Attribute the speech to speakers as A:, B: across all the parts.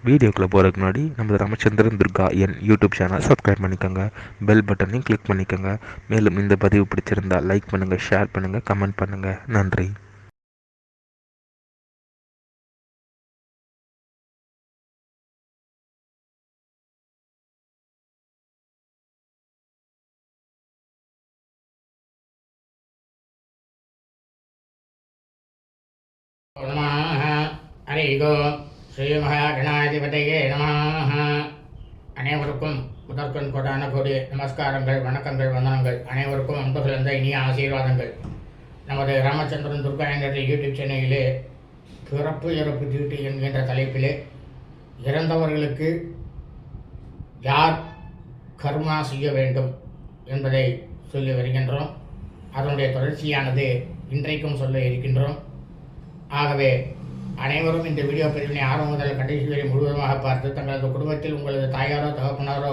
A: வீடியோக்குள்ளே போகிறதுக்கு முன்னாடி நம்ம ராமச்சந்திரன் துர்கா என் யூடியூப் சேனல் சப்ஸ்கிரைப் பண்ணிக்கோங்க, பெல் பட்டனையும் கிளிக் பண்ணிக்கோங்க. மேலும் இந்த பதிவு பிடிச்சிருந்தால் லைக் பண்ணுங்கள், ஷேர் பண்ணுங்கள், கமெண்ட் பண்ணுங்கள். நன்றி.
B: நமः ஹரி ஓம் ஸ்ரீ மகாகணாதிபதியே நமः. அனைவருக்கும் முதற்கண் கொடான கோடி நமஸ்காரங்கள், வணக்கங்கள், வந்தனங்கள். அனைவருக்கும் அன்பு கலந்த இனிய ஆசீர்வாதங்கள். நமது ராமச்சந்திரன் துர்கா என்ற யூடியூப் சேனலிலே பிறப்பு இறப்பு தீட்டு என்கின்ற தலைப்பிலே இறந்தவர்களுக்கு யார் கர்மா செய்ய வேண்டும் என்பதை சொல்லி வருகின்றோம். அதனுடைய தொடர்ச்சியானது இன்றைக்கும் சொல்ல இருக்கின்றோம். ஆகவே அனைவரும் இந்த வீடியோ பதிவினை ஆரம்ப முதல் கடைசி வரை முழுவதுமாக பார்த்து தங்களது குடும்பத்தில் உங்களது தாயாரோ தகப்பனாரோ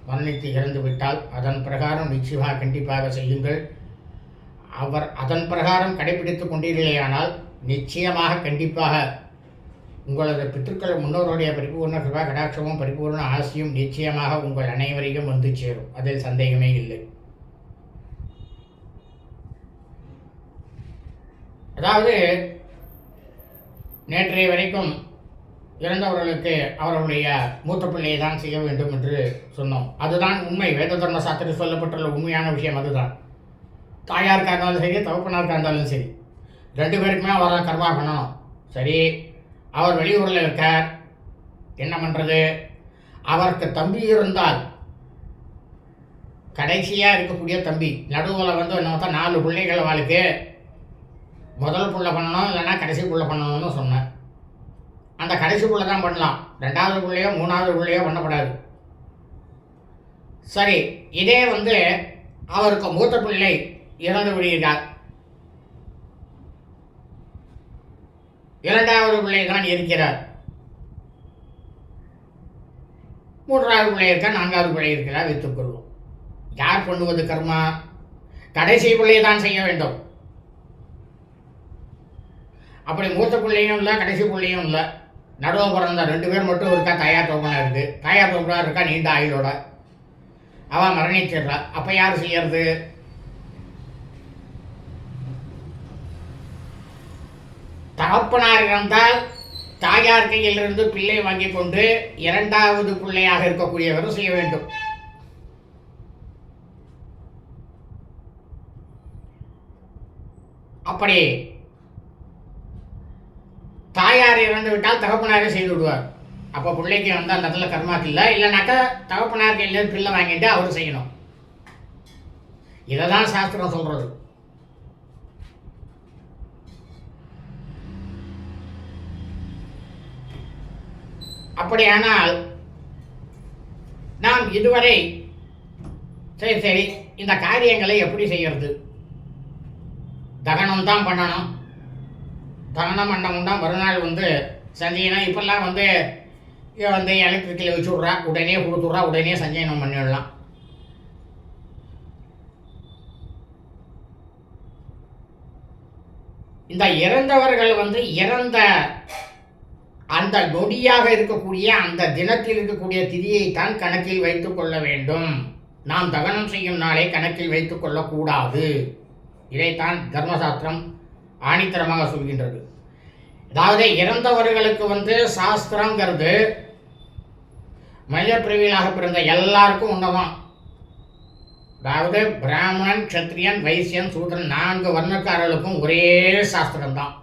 B: மரணித்து இறந்து விட்டால் அதன் பிரகாரம் நிச்சயமாக கண்டிப்பாக செய்யுங்கள். அவர் அதன் பிரகாரம் கடைபிடித்துக் கொண்டீர்களேயானால் நிச்சயமாக கண்டிப்பாக உங்களது பித்திருக்கள் முன்னோருடைய பரிபூர்ண கிருபா கடாட்சமும் பரிபூர்ண ஆசியும் நிச்சயமாக உங்கள் அனைவரையும் வந்து சேரும். அதில் சந்தேகமே இல்லை. அதாவது நேற்றைய வரைக்கும் இறந்தவர்களுக்கு அவர்களுடைய மூத்த பிள்ளையை தான் செய்ய வேண்டும் என்று சொன்னோம். அதுதான் உண்மை. வேத தர்ம சாஸ்திரத்தில் சொல்லப்பட்டுள்ள உண்மையான விஷயம் அதுதான். தாயாருக்காக இருந்தாலும் சரி, தகப்பனாருக்காக இருந்தாலும் சரி, ரெண்டு பேருக்குமே அவர் தான் கர்மா பண்ணணும். சரி, அவர் வெளியூரில் இருக்கார், என்ன பண்ணுறது? அவருக்கு தம்பி இருந்தால், கடைசியாக இருக்கக்கூடிய தம்பி, நடுவில் என்ன 4 பிள்ளைகள் வாழ்க்கை, முதல் புள்ள பண்ணணும் இல்லைன்னா கடைசி புள்ள பண்ணணும்னு சொன்னேன். அந்த கடைசி புள்ள தான் பண்ணலாம், 2வது புள்ளையோ 3வது புள்ளையோ பண்ணப்படாது. சரி, இதே அவருக்கு மூத்த பிள்ளை இறந்து விடுகிறார், 2வது பிள்ளை தான் இருக்கிறார், 3வது பிள்ளை இருக்கா, 4வது பிள்ளை இருக்கிறார் வைத்துக்கொள்வோம். யார் பண்ணுவது கர்மா? கடைசி பிள்ளையை தான் செய்ய வேண்டும். அப்படி மூத்த பிள்ளையும் இல்லை, கடைசி பிள்ளையும் இல்லை, நடுவில் பிறந்த 2 பேர் மட்டும் இருக்கா. தாயார் தோப்பனாக இருக்குது, தாயார் தோப்பனாக இருக்கா நீண்ட ஆயுளோட, அவன் மரணிச்சிடுறா. அப்போ யார் செய்யறது? தகப்பனார் இருந்தால் தாயார் கையிலிருந்து பிள்ளை வாங்கி கொண்டு 2வது பிள்ளையாக இருக்கக்கூடியவர் செய்ய வேண்டும். அப்படி தாயார் இறந்து விட்டால் தகப்பனாரே செய்து விடுவார். அப்போ பிள்ளைக்கு அந்த இடத்துல கர்மாக்கு இல்லை. இல்லைனாக்கா தகப்பனார் கையில் பிள்ளை வாங்கிட்டு அவர் செய்யணும். இதை தான் சாஸ்திரம் சொல்றது. அப்படியானால் நாம் இதுவரை சரி இந்த காரியங்களை எப்படி செய்யறது? தகனம் தான் பண்ணணும். தகனம் பண்ணமுன்னா மறுநாள் சஞ்சயனம். இப்பெல்லாம் எலக்ட்ரிக்கில் வச்சு விட்றா, உடனே கொடுத்துட்றா, உடனே சஞ்சயனம் பண்ணிடலாம். இந்த இறந்தவர்கள் இறந்த அந்த நொடியாக இருக்கக்கூடிய அந்த தினத்தில் இருக்கக்கூடிய திதியைத்தான் கணக்கில் வைத்துக் கொள்ள வேண்டும். நாம் தகனம் செய்யும் நாளை கணக்கில் வைத்துக் கொள்ளக்கூடாது. இதைத்தான் தர்மசாஸ்திரம் ஆணித்தரமாக சொல்கின்றது. அதாவது இறந்தவர்களுக்கு சாஸ்திரங்கிறது மனித பிரிவிலாக பிறந்த எல்லாருக்கும் ஒன்றுதான். அதாவது பிராமணன், க்ஷத்ரியன், வைசியன், சூத்ரன் 4 வர்ணக்காரர்களுக்கும் ஒரே சாஸ்திரம்தான்.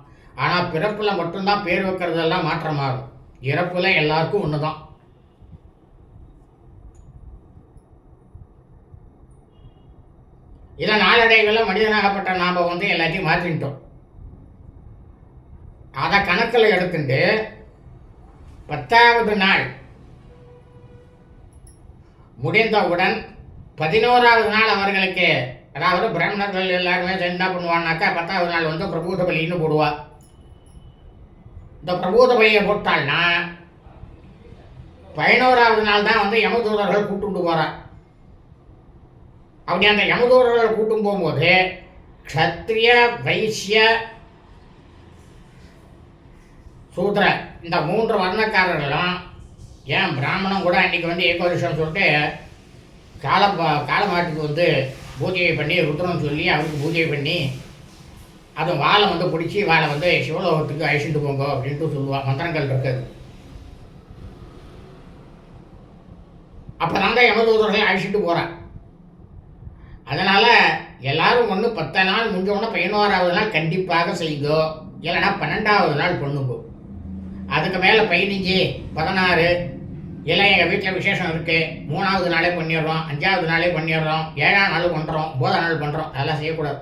B: ஆனால் பிறப்பில் மட்டும்தான் பேர் வைக்கிறதெல்லாம் மாற்றமாகும். இறப்பில் எல்லாருக்கும் ஒன்று தான். இதை நாளடைவில் மனிதனாகப்பட்ட நாம் எல்லாத்தையும் மாற்றிட்டோம். அதை கணக்கில் எடுத்துட்டு 10வது நாள் முடிந்தவுடன் 11வது நாள் அவர்களுக்கு, அதாவது பிராமணர்கள் எல்லாருமே என்ன பண்ணுவான்னாக்கா 10வது நாள் பிரபூத பலின்னு போடுவா. இந்த பிரபூத பலியை போட்டால்னா 11வது நாள் தான் யமதூதர்கள் கூட்டுண்டு போறா. அப்படி அந்த யமதூதர்கள் கூட்டும் போகும்போது க்ஷத்ரிய, வைசிய, சூத்ர இந்த 3 வர்ணக்காரர்களும் ஏன் பிராமணன் கூட அன்றைக்கி வந்து ஏகோதேசம் சொல்லிட்டு காளமாட்டுக்கு வந்து பூஜையை பண்ணி ருத்ரன் சொல்லி அவருக்கு பூஜை பண்ணி அதுவும் வாழை வந்து பிடிச்சி வாழை வந்து சிவலோகத்துக்கு அழிச்சுட்டு போங்க அப்படின்ட்டு சொல்லுவாள். மந்திரங்கள் இருக்குது. அப்போ தான் யமதூதர்களை அழிச்சிட்டு போகிறான். அதனால் எல்லாரும் ஒன்று 10 நாள் முடிஞ்சோடனே 11ஆவது நாள் கண்டிப்பாக செய்தோ, இல்லைன்னா 12ஆவது நாள் பொண்ணுங்கோ. அதுக்கு மேலே 15, 16 இல்லை எங்கள் வீட்டில் விசேஷம் இருக்குது 3ஆவது நாளே பண்ணிடுறோம், 5ஆவது நாளே பண்ணிடுறோம், 7ஆம் நாள் பண்ணுறோம், 9ஆம் நாள் பண்ணுறோம், அதெல்லாம் செய்யக்கூடாது.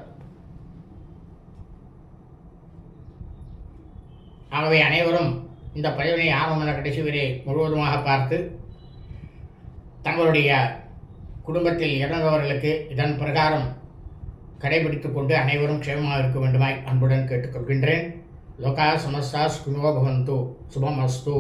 B: ஆகவே அனைவரும் இந்த பதிவினை ஆரம்ப கடைசி வரை முழுவதுமாக பார்த்து தங்களுடைய குடும்பத்தில் இறந்தவர்களுக்கு இதன் பிரகாரம் கடைபிடித்து கொண்டு அனைவரும் க்ஷேமமாக இருக்க வேண்டுமாய் அன்புடன் கேட்டுக்கொள்கின்றேன். லோகா சமஸ்தா சுகினோ பவந்து. சுபம் அஸ்து.